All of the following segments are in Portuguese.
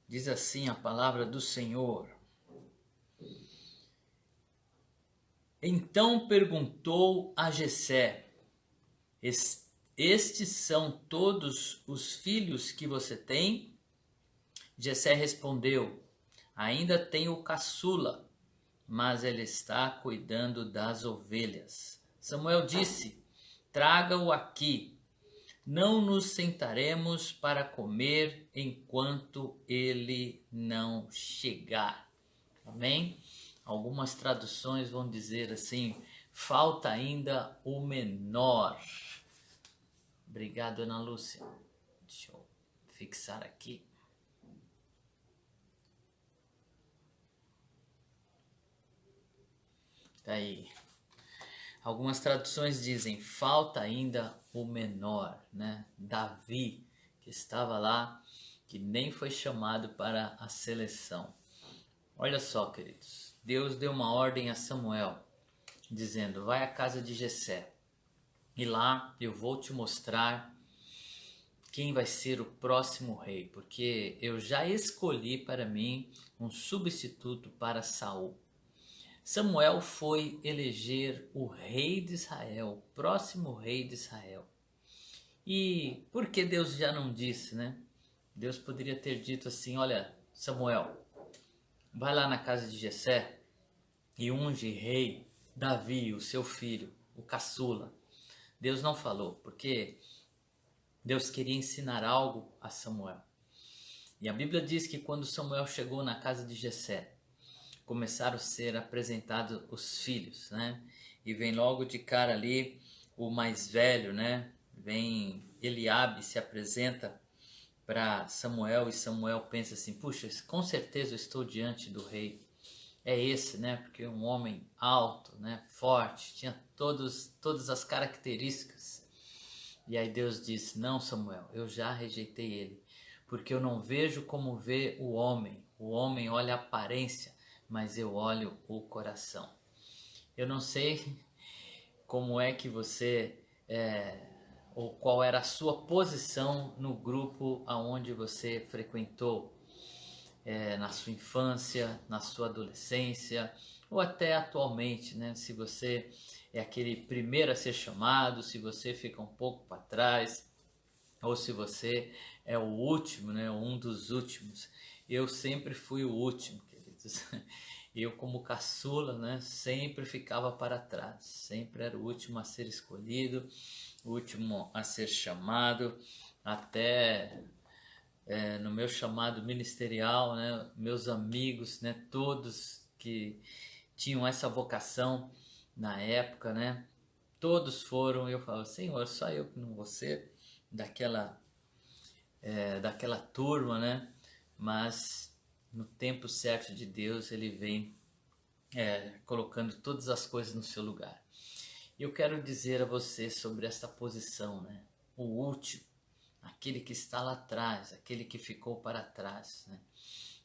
Diz assim a palavra do Senhor. Então perguntou a Jessé: Estes são todos os filhos que você tem? Jessé respondeu: Ainda tenho o caçula, mas ele está cuidando das ovelhas. Samuel disse: Traga-o aqui. Não nos sentaremos para comer enquanto ele não chegar. Amém? Algumas traduções vão dizer assim: falta ainda o menor. Obrigado, Ana Lúcia. Deixa eu fixar aqui. Tá aí. Algumas traduções dizem: falta ainda o menor, né? Davi, que estava lá, que nem foi chamado para a seleção. Olha só, queridos. Deus deu uma ordem a Samuel, dizendo: vai à casa de Jessé, e lá eu vou te mostrar quem vai ser o próximo rei, porque eu já escolhi para mim um substituto para Saul. Samuel foi eleger o rei de Israel, o próximo rei de Israel. E por que Deus já não disse, né? Deus poderia ter dito assim: olha, Samuel, vai lá na casa de Jessé e unge rei Davi, o seu filho, o caçula. Deus não falou, porque Deus queria ensinar algo a Samuel. E a Bíblia diz que quando Samuel chegou na casa de Jessé, começaram a ser apresentados os filhos, né? E vem logo de cara ali o mais velho, né? Vem Eliabe, se apresenta para Samuel e Samuel pensa assim: puxa, com certeza eu estou diante do rei. É esse, né? Porque um homem alto, né? Forte, tinha todas as características. E aí Deus disse: não, Samuel, eu já rejeitei ele, porque eu não vejo como vê o homem. O homem olha a aparência, mas eu olho o coração. Eu não sei como é que você, ou qual era a sua posição no grupo aonde você frequentou, na sua infância, na sua adolescência, ou até atualmente, né? Se você é aquele primeiro a ser chamado, se você fica um pouco para trás, ou se você é o último, né? Um dos últimos. Eu sempre fui o último, queridos. Eu, como caçula, né, sempre ficava para trás, sempre era o último a ser escolhido, o último a ser chamado, até no meu chamado ministerial, né, meus amigos, né, todos que tinham essa vocação na época, né, todos foram. Eu falava: Senhor, só eu que não vou ser daquela turma, né, mas no tempo certo de Deus ele vem colocando todas as coisas no seu lugar. E eu quero dizer a você sobre essa posição, né? O último, aquele que está lá atrás, aquele que ficou para trás, né?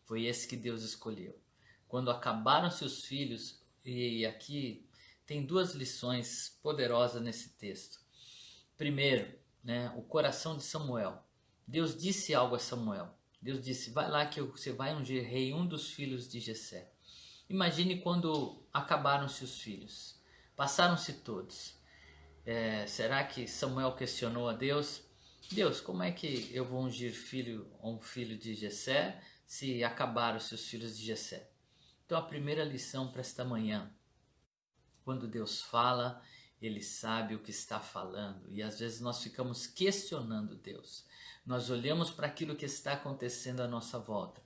Foi esse que Deus escolheu. Quando acabaram seus filhos, e aqui tem duas lições poderosas nesse texto. Primeiro, né, o coração de Samuel. Deus disse algo a Samuel. Deus disse: vai lá que você vai ungir rei um dos filhos de Jessé. Imagine quando acabaram-se os filhos, passaram-se todos. Será que Samuel questionou a Deus? Deus, como é que eu vou ungir um filho de Jessé se acabaram-se os filhos de Jessé? Então a primeira lição para esta manhã: quando Deus fala, Ele sabe o que está falando. E às vezes nós ficamos questionando Deus. Nós olhamos para aquilo que está acontecendo à nossa volta.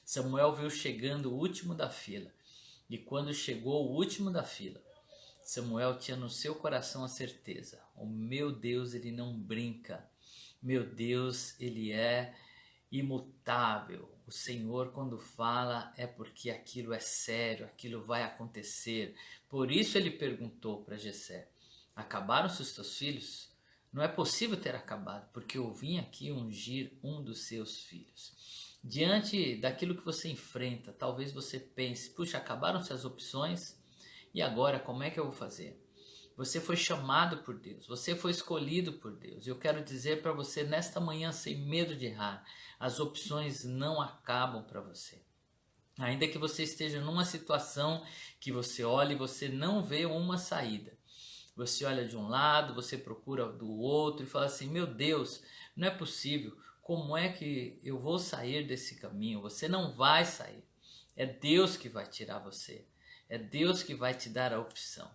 Samuel viu chegando o último da fila. E quando chegou o último da fila, Samuel tinha no seu coração a certeza: o meu Deus, ele não brinca. Meu Deus, ele é imutável. O Senhor, quando fala, é porque aquilo é sério, aquilo vai acontecer. Por isso ele perguntou para Jessé: acabaram-se os teus filhos? Não é possível ter acabado, porque eu vim aqui ungir um dos seus filhos. Diante daquilo que você enfrenta, talvez você pense: puxa, acabaram-se as opções, e agora como é que eu vou fazer? Você foi chamado por Deus, você foi escolhido por Deus. Eu quero dizer para você nesta manhã, sem medo de errar, as opções não acabam para você. Ainda que você esteja numa situação que você olha e você não vê uma saída. Você olha de um lado, você procura do outro e fala assim, meu Deus, não é possível, como é que eu vou sair desse caminho? Você não vai sair, é Deus que vai tirar você, é Deus que vai te dar a opção.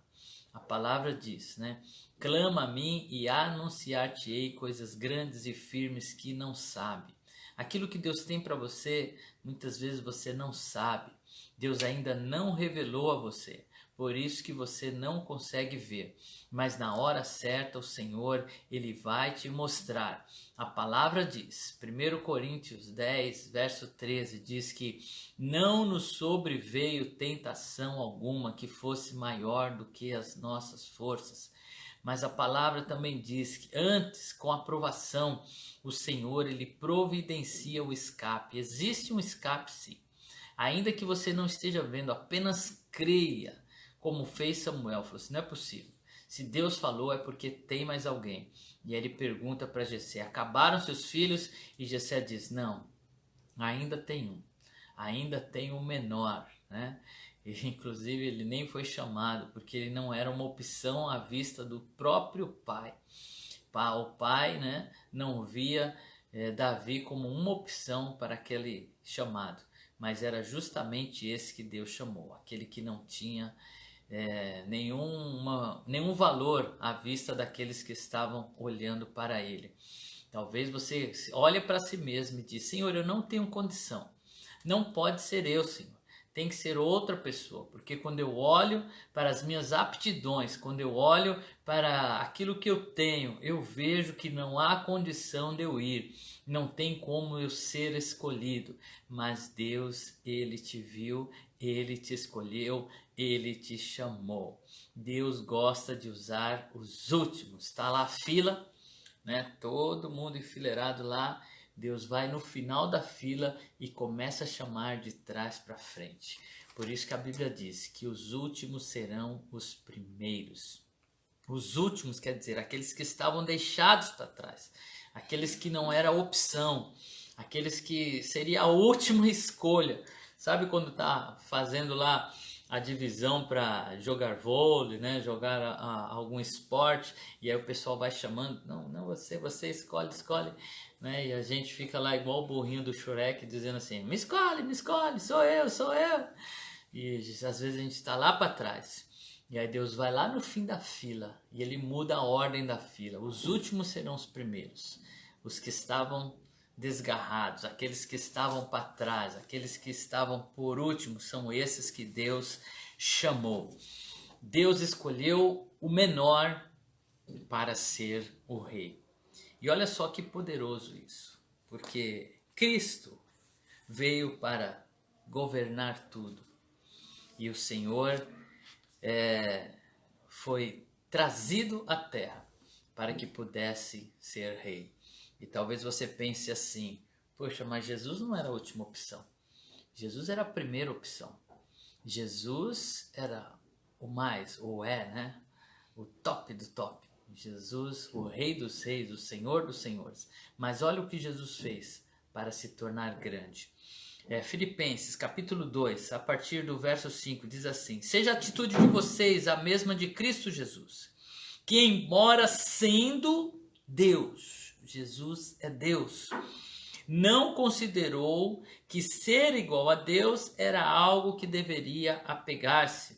A palavra diz, né? Clama a mim e anunciar-te-ei coisas grandes e firmes que não sabe. Aquilo que Deus tem para você, muitas vezes você não sabe. Deus ainda não revelou a você. Por isso que você não consegue ver. Mas na hora certa o Senhor, Ele vai te mostrar. A palavra diz, 1 Coríntios 10, verso 13, diz que não nos sobreveio tentação alguma que fosse maior do que as nossas forças. Mas a palavra também diz que antes, com a aprovação, o Senhor, Ele providencia o escape. Existe um escape, sim. Ainda que você não esteja vendo, apenas creia, como fez Samuel. Falou assim, não é possível. Se Deus falou é porque tem mais alguém. E aí ele pergunta para Jessé, acabaram seus filhos? E Jessé diz, não, ainda tem um. Ainda tem um menor, né? E, inclusive ele nem foi chamado, porque ele não era uma opção à vista do próprio pai. O pai, né, não via Davi como uma opção para aquele chamado, mas era justamente esse que Deus chamou, aquele que não tinha nenhum valor à vista daqueles que estavam olhando para ele. Talvez você olhe para si mesmo e diz, Senhor, eu não tenho condição, não pode ser eu, Senhor. Tem que ser outra pessoa, porque quando eu olho para as minhas aptidões, quando eu olho para aquilo que eu tenho, eu vejo que não há condição de eu ir, não tem como eu ser escolhido, mas Deus, Ele te viu, Ele te escolheu, Ele te chamou. Deus gosta de usar os últimos, está lá a fila, né? Todo mundo enfileirado lá. Deus vai no final da fila e começa a chamar de trás para frente. Por isso que a Bíblia diz que os últimos serão os primeiros. Os últimos quer dizer aqueles que estavam deixados para trás, aqueles que não era opção, aqueles que seria a última escolha. Sabe quando tá fazendo lá a divisão para jogar vôlei, né, jogar algum esporte, e aí o pessoal vai chamando, não, você escolhe, né, e a gente fica lá igual o burrinho do Shrek dizendo assim, me escolhe, sou eu, e às vezes a gente está lá para trás, e aí Deus vai lá no fim da fila, e Ele muda a ordem da fila, os últimos serão os primeiros, os que estavam desgarrados, aqueles que estavam para trás, aqueles que estavam por último, são esses que Deus chamou. Deus escolheu o menor para ser o rei. E olha só que poderoso isso, porque Cristo veio para governar tudo. E o Senhor foi trazido à terra para que pudesse ser rei. E talvez você pense assim, poxa, mas Jesus não era a última opção. Jesus era a primeira opção. Jesus era o mais, ou né? O top do top. Jesus, o Rei dos Reis, o Senhor dos Senhores. Mas olha o que Jesus fez para se tornar grande. Filipenses capítulo 2, a partir do verso 5, diz assim, seja a atitude de vocês a mesma de Cristo Jesus, que embora sendo Deus, Jesus é Deus, não considerou que ser igual a Deus era algo que deveria apegar-se,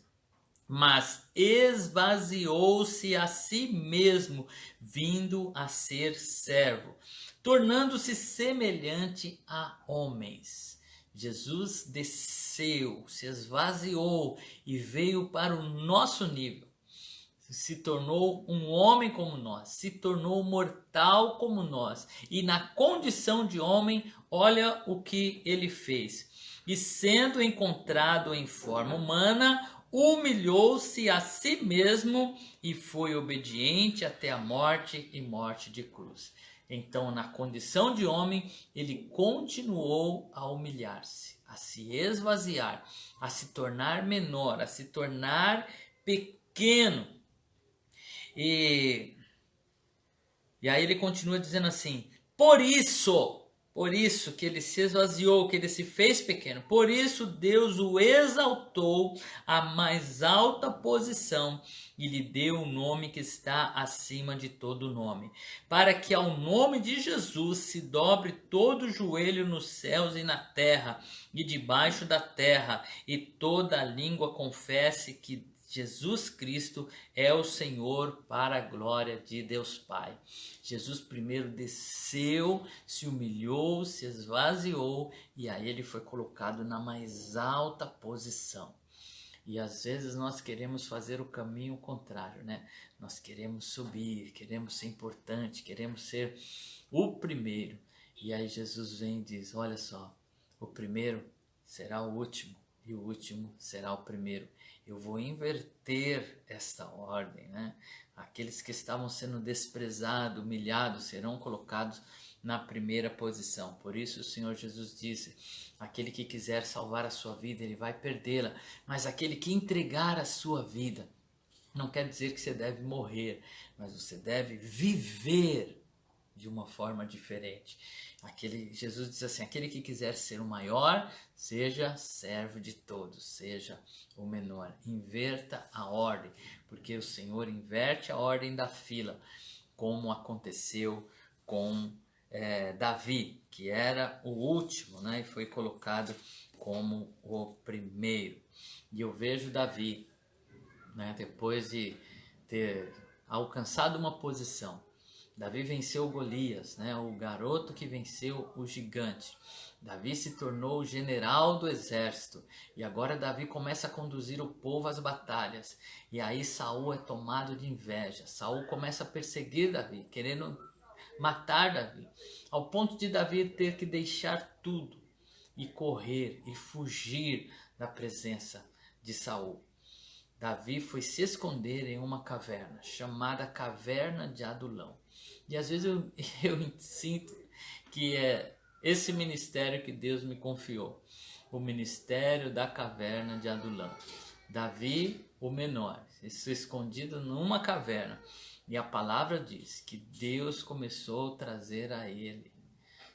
mas esvaziou-se a si mesmo, vindo a ser servo, tornando-se semelhante a homens. Jesus desceu, se esvaziou e veio para o nosso nível. Se tornou um homem como nós, se tornou mortal como nós. E na condição de homem, olha o que ele fez. E sendo encontrado em forma humana, humilhou-se a si mesmo e foi obediente até a morte e morte de cruz. Então, na condição de homem, ele continuou a humilhar-se, a se esvaziar, a se tornar menor, a se tornar pequeno. E aí ele continua dizendo assim: por isso que ele se esvaziou, que ele se fez pequeno, por isso Deus o exaltou à mais alta posição e lhe deu o nome que está acima de todo nome, para que ao nome de Jesus se dobre todo o joelho nos céus e na terra e debaixo da terra, e toda a língua confesse que Jesus Cristo é o Senhor, para a glória de Deus Pai. Jesus primeiro desceu, se humilhou, se esvaziou e aí ele foi colocado na mais alta posição. E às vezes nós queremos fazer o caminho contrário, né? Nós queremos subir, queremos ser importante, queremos ser o primeiro. E aí Jesus vem e diz: olha só, o primeiro será o último e o último será o primeiro. Eu vou inverter esta ordem, né? Aqueles que estavam sendo desprezados, humilhados, serão colocados na primeira posição. Por isso o Senhor Jesus disse: aquele que quiser salvar a sua vida, ele vai perdê-la. Mas aquele que entregar a sua vida, não quer dizer que você deve morrer, mas você deve viver de uma forma diferente. Jesus diz assim: aquele que quiser ser o maior, seja servo de todos, seja o menor. Inverta a ordem, porque o Senhor inverte a ordem da fila, como aconteceu com Davi, que era o último, né, e foi colocado como o primeiro. E eu vejo Davi, né, depois de ter alcançado uma posição, Davi venceu Golias, né, o garoto que venceu o gigante. Davi se tornou o general do exército. E agora Davi começa a conduzir o povo às batalhas. E aí Saul é tomado de inveja. Saul começa a perseguir Davi, querendo matar Davi. Ao ponto de Davi ter que deixar tudo e correr e fugir da presença de Saul. Davi foi se esconder em uma caverna, chamada Caverna de Adulão. E às vezes eu sinto que é esse ministério que Deus me confiou. O ministério da Caverna de Adulão. Davi, o menor, escondido numa caverna. E a palavra diz que Deus começou a trazer a ele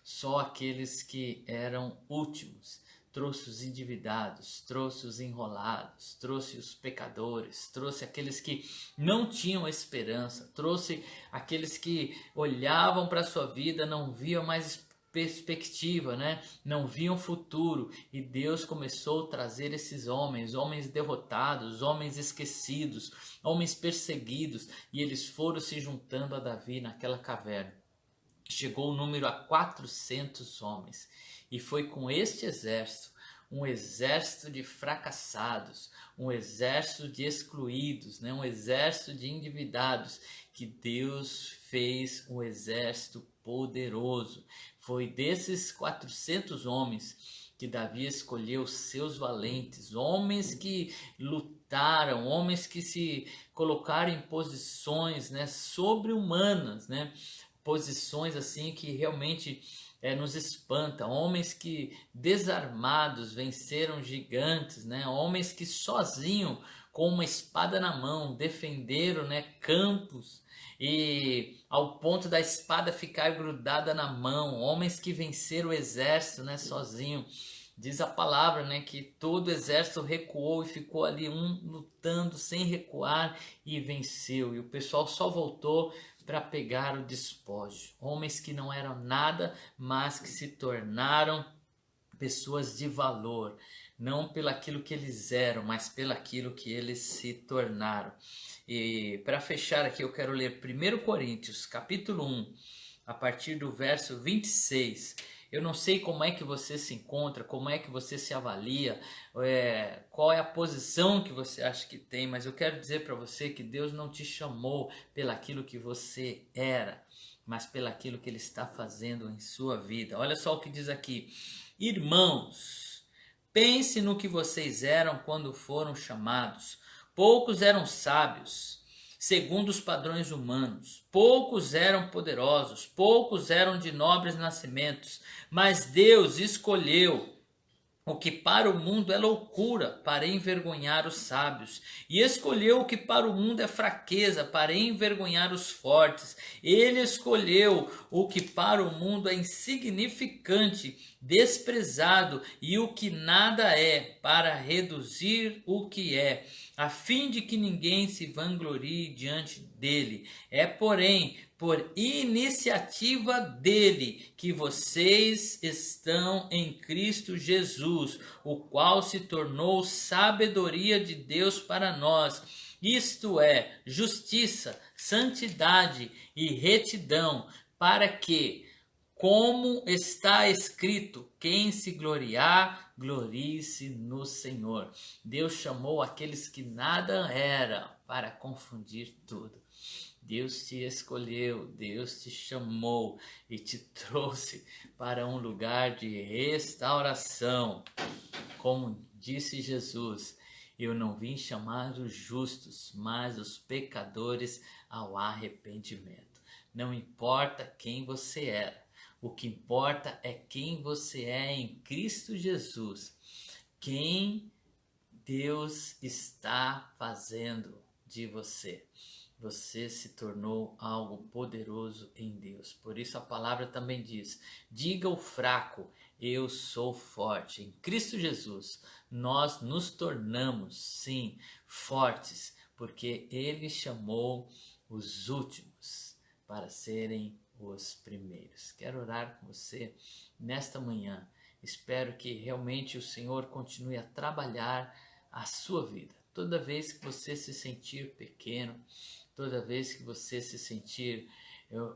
só aqueles que eram últimos. Trouxe os endividados, trouxe os enrolados, trouxe os pecadores, trouxe aqueles que não tinham esperança, trouxe aqueles que olhavam para a sua vida, não viam mais perspectiva, né? Não viam futuro, e Deus começou a trazer esses homens, homens derrotados, homens esquecidos, homens perseguidos, e eles foram se juntando a Davi naquela caverna. Chegou o número a 400 homens. E foi com este exército, um exército de fracassados, um exército de excluídos, né? Um exército de endividados, que Deus fez um exército poderoso. Foi desses 400 homens que Davi escolheu seus valentes, homens que lutaram, homens que se colocaram em posições, né, sobre-humanas, né? Posições assim que realmente nos espanta, homens que desarmados venceram gigantes, né? Homens que sozinho, com uma espada na mão, defenderam, né, campos, e ao ponto da espada ficar grudada na mão, homens que venceram o exército, né, sozinho. Diz a palavra, né, que todo o exército recuou e ficou ali lutando sem recuar e venceu, e o pessoal só voltou para pegar o despojo. Homens que não eram nada, mas que se tornaram pessoas de valor, não pelaquilo que eles eram, mas pelaquilo que eles se tornaram. E para fechar aqui, eu quero ler 1 Coríntios, capítulo 1, a partir do verso 26. Eu não sei como é que você se encontra, como é que você se avalia, qual é a posição que você acha que tem, mas eu quero dizer para você que Deus não te chamou pelaquilo que você era, mas pelaquilo que Ele está fazendo em sua vida. Olha só o que diz aqui: irmãos, pense no que vocês eram quando foram chamados. Poucos eram sábios, segundo os padrões humanos. Poucos eram poderosos, poucos eram de nobres nascimentos. Mas Deus escolheu o que para o mundo é loucura, para envergonhar os sábios. E escolheu o que para o mundo é fraqueza, para envergonhar os fortes. Ele escolheu o que para o mundo é insignificante, desprezado, e o que nada é, para reduzir o que é, a fim de que ninguém se vanglorie diante dele. É, porém, por iniciativa dele que vocês estão em Cristo Jesus, o qual se tornou sabedoria de Deus para nós, isto é, justiça, santidade e retidão, para que, como está escrito, quem se gloriar, glorie-se no Senhor. Deus chamou aqueles que nada eram para confundir tudo. Deus te escolheu, Deus te chamou e te trouxe para um lugar de restauração. Como disse Jesus, eu não vim chamar os justos, mas os pecadores ao arrependimento. Não importa quem você era, o que importa é quem você é em Cristo Jesus. Quem Deus está fazendo de você. Você se tornou algo poderoso em Deus. Por isso a palavra também diz: diga ao fraco, eu sou forte. Em Cristo Jesus, nós nos tornamos, sim, fortes, porque Ele chamou os últimos para serem os primeiros. Quero orar com você nesta manhã. Espero que realmente o Senhor continue a trabalhar a sua vida. Toda vez que você se sentir pequeno, toda vez que você se sentir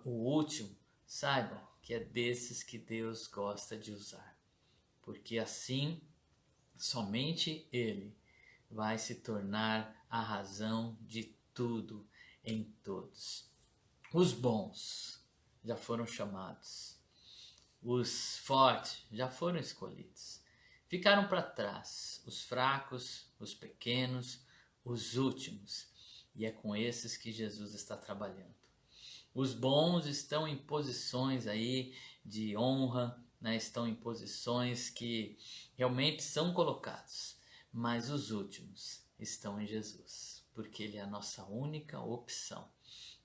o último, saiba que é desses que Deus gosta de usar. Porque assim, somente Ele vai se tornar a razão de tudo em todos. Os bons já foram chamados. Os fortes já foram escolhidos. Ficaram para trás os fracos, os pequenos, os últimos. E é com esses que Jesus está trabalhando. Os bons estão em posições aí de honra, né? Estão em posições que realmente são colocados. Mas os últimos estão em Jesus, porque Ele é a nossa única opção.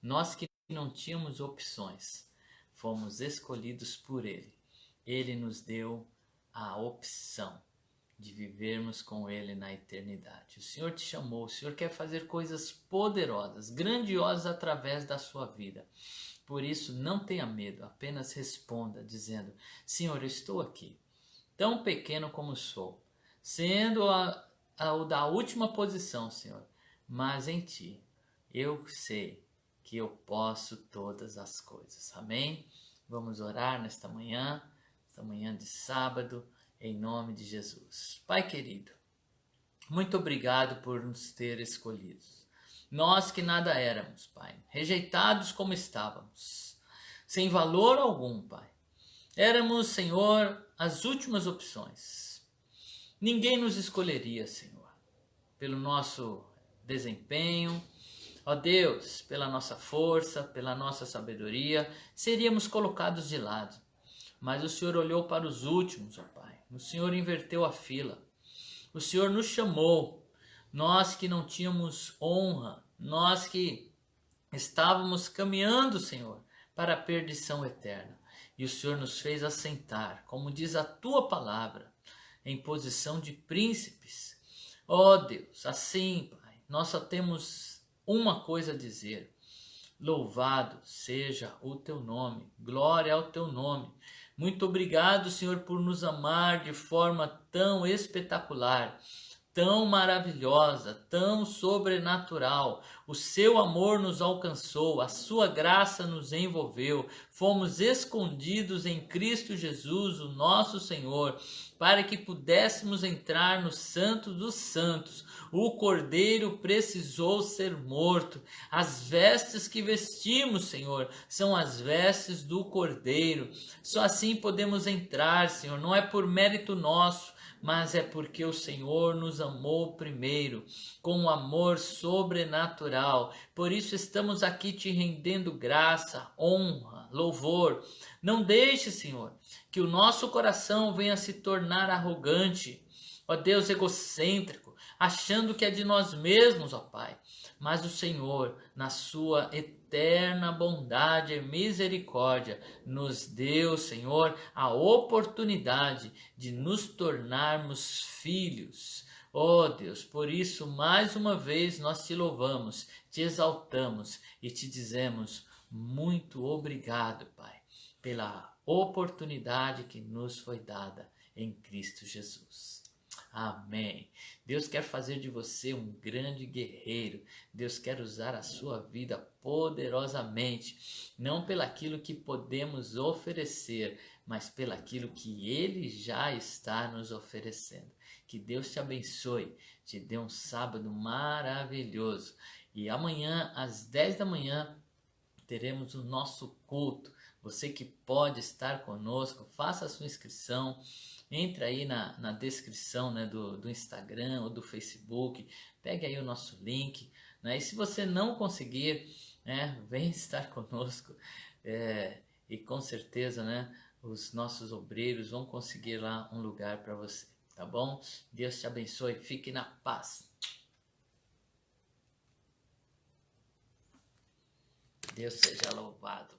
Nós que não tínhamos opções, fomos escolhidos por Ele. Ele nos deu a opção de vivermos com Ele na eternidade. O Senhor te chamou, o Senhor quer fazer coisas poderosas, grandiosas através da sua vida. Por isso, não tenha medo, apenas responda dizendo: Senhor, eu estou aqui, tão pequeno como sou, sendo o da última posição, Senhor, mas em Ti eu sei que eu posso todas as coisas. Amém? Vamos orar nesta manhã de sábado, em nome de Jesus. Pai querido, muito obrigado por nos ter escolhidos. Nós que nada éramos, Pai, rejeitados como estávamos, sem valor algum, Pai. Éramos, Senhor, as últimas opções. Ninguém nos escolheria, Senhor, pelo nosso desempenho, ó Deus, pela nossa força, pela nossa sabedoria, seríamos colocados de lado. Mas o Senhor olhou para os últimos, ó Pai. O Senhor inverteu a fila. O Senhor nos chamou. Nós que não tínhamos honra, nós que estávamos caminhando, Senhor, para a perdição eterna. E o Senhor nos fez assentar, como diz a Tua palavra, em posição de príncipes. Ó Deus, assim, Pai, nós só temos uma coisa a dizer: louvado seja o Teu nome, glória ao Teu nome. Muito obrigado, Senhor, por nos amar de forma tão espetacular, tão maravilhosa, tão sobrenatural. O seu amor nos alcançou, a sua graça nos envolveu. Fomos escondidos em Cristo Jesus, o nosso Senhor, para que pudéssemos entrar no Santo dos Santos. O Cordeiro precisou ser morto. As vestes que vestimos, Senhor, são as vestes do Cordeiro. Só assim podemos entrar, Senhor. Não é por mérito nosso, mas é porque o Senhor nos amou primeiro, com um amor sobrenatural. Por isso estamos aqui te rendendo graça, honra, louvor. Não deixe, Senhor, que o nosso coração venha se tornar arrogante, ó Deus, egocêntrico, achando que é de nós mesmos, ó Pai. Mas o Senhor, na sua eterna bondade e misericórdia, nos deu, Senhor, a oportunidade de nos tornarmos filhos. Oh Deus, por isso mais uma vez nós te louvamos, te exaltamos e te dizemos muito obrigado, Pai, pela oportunidade que nos foi dada em Cristo Jesus. Amém. Deus quer fazer de você um grande guerreiro. Deus quer usar a sua vida poderosamente, não pelaquilo que podemos oferecer, mas pelaquilo que Ele já está nos oferecendo. Que Deus te abençoe, te dê um sábado maravilhoso. E amanhã, às 10 da manhã, teremos o nosso culto. Você que pode estar conosco, faça a sua inscrição. Entre aí na descrição, né, do Instagram ou do Facebook, pegue aí o nosso link, né, e se você não conseguir, né, vem estar conosco, e com certeza, né, os nossos obreiros vão conseguir lá um lugar para você, tá bom? Deus te abençoe, fique na paz. Deus seja louvado.